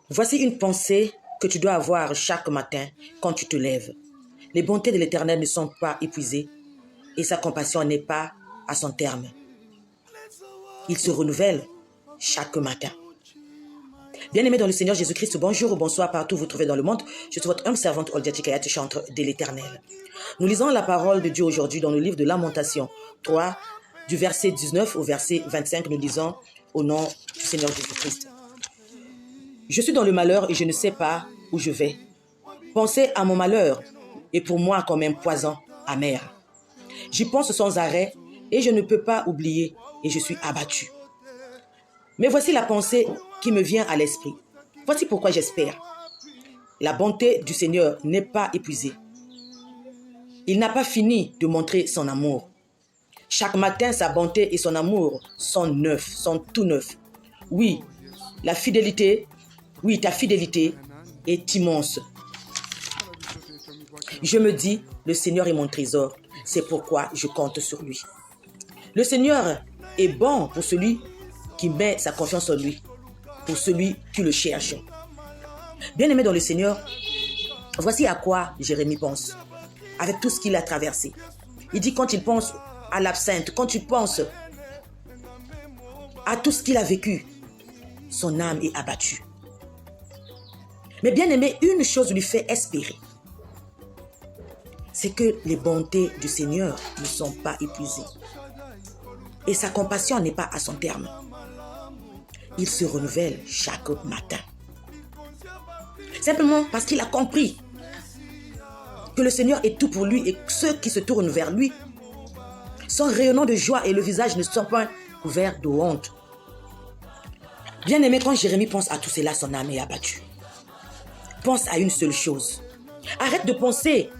Voici une pensée que tu dois avoir chaque matin quand tu te lèves. Les bontés de l'Éternel ne sont pas épuisées et sa compassion n'est pas à son terme. Il se renouvelle chaque matin. Bien-aimés dans le Seigneur Jésus-Christ, bonjour ou bonsoir partout où vous vous trouvez dans le monde. Je suis votre humble servante Oldia Chikayat, chantre de l'Éternel. Nous lisons la parole de Dieu aujourd'hui dans le livre de Lamentation 3, du verset 19 au verset 25. Nous lisons au nom du Seigneur Jésus-Christ. Je suis dans le malheur et je ne sais pas où je vais. Pensez à mon malheur est pour moi comme un poison amer. J'y pense sans arrêt et je ne peux pas oublier et je suis abattu. Mais voici la pensée qui me vient à l'esprit. Voici pourquoi j'espère. La bonté du Seigneur n'est pas épuisée. Il n'a pas fini de montrer son amour. Chaque matin, sa bonté et son amour sont neufs, sont tout neufs. Oui, ta fidélité est immense. Je me dis, le Seigneur est mon trésor. C'est pourquoi je compte sur lui. Le Seigneur est bon pour celui qui met sa confiance en lui, pour celui qui le cherche. Bien-aimé dans le Seigneur, voici à quoi Jérémie pense, avec tout ce qu'il a traversé. Il dit quand il pense à l'absinthe, quand il pense à tout ce qu'il a vécu, son âme est abattue. Mais bien-aimé, une chose lui fait espérer. C'est que les bontés du Seigneur ne sont pas épuisées. Et sa compassion n'est pas à son terme. Il se renouvelle chaque matin. Simplement parce qu'il a compris que le Seigneur est tout pour lui et que ceux qui se tournent vers lui sont rayonnants de joie et le visage ne sont pas couverts de honte. Bien-aimé, quand Jérémie pense à tout cela, son âme est abattue. Pense à une seule chose. Arrête de penser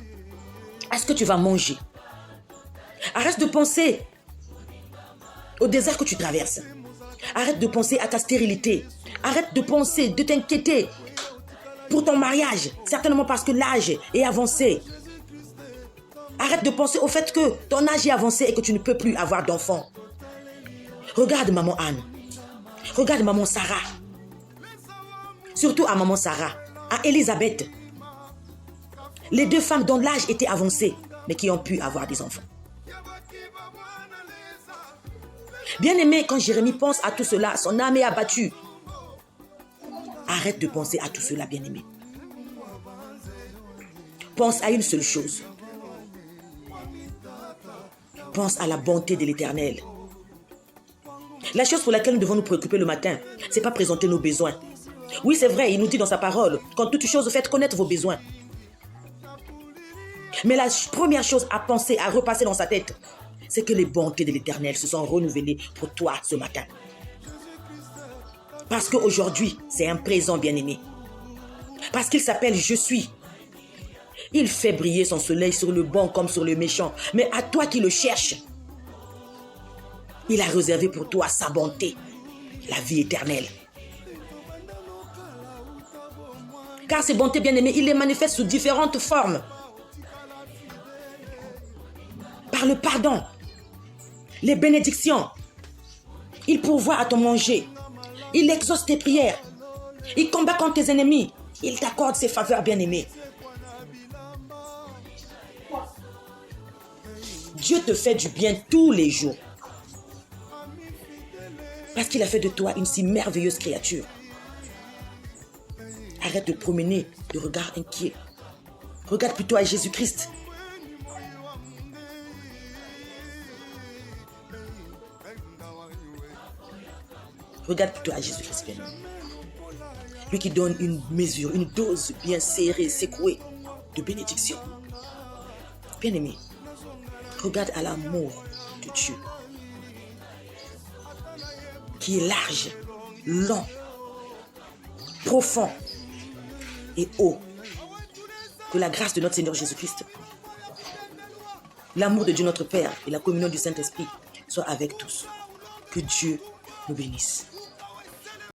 à ce que tu vas manger. Arrête de penser au désert que tu traverses. Arrête de penser à ta stérilité. Arrête de penser, de t'inquiéter pour ton mariage, certainement parce que l'âge est avancé. Arrête de penser au fait que ton âge est avancé et que tu ne peux plus avoir d'enfants. Regarde maman Anne. Regarde maman Sarah. Surtout à maman Sarah, à Élisabeth. Les deux femmes dont l'âge était avancé, mais qui ont pu avoir des enfants. Bien-aimé, quand Jérémie pense à tout cela, son âme est abattue. Arrête de penser à tout cela, bien-aimé. Pense à une seule chose. Pense à la bonté de l'Éternel. La chose pour laquelle nous devons nous préoccuper le matin, ce n'est pas présenter nos besoins. Oui, c'est vrai, il nous dit dans sa parole, quand toute chose, faites connaître vos besoins. Mais la première chose à penser, à repasser dans sa tête, c'est que les bontés de l'Éternel se sont renouvelées pour toi ce matin. Parce qu'aujourd'hui, c'est un présent bien-aimé. Parce qu'il s'appelle Je suis. Il fait briller son soleil sur le bon comme sur le méchant. Mais à toi qui le cherches, il a réservé pour toi sa bonté, la vie éternelle. Car ces bontés bien-aimées, il les manifeste sous différentes formes. Par le pardon, les bénédictions. Il pourvoit à ton manger. Il exauce tes prières. Il combat contre tes ennemis. Il t'accorde ses faveurs bien-aimées. Dieu te fait du bien tous les jours. Parce qu'il a fait de toi une si merveilleuse créature. Arrête de promener de regard inquiet. Regarde plutôt à Jésus-Christ. Regarde plutôt à Jésus-Christ, bien-aimé. Lui qui donne une mesure, une dose bien serrée, secouée de bénédiction. Bien-aimé, regarde à l'amour de Dieu. Qui est large, long, profond et haut. Que la grâce de notre Seigneur Jésus-Christ, l'amour de Dieu notre Père et la communion du Saint-Esprit soient avec tous. Que Dieu nous bénisse.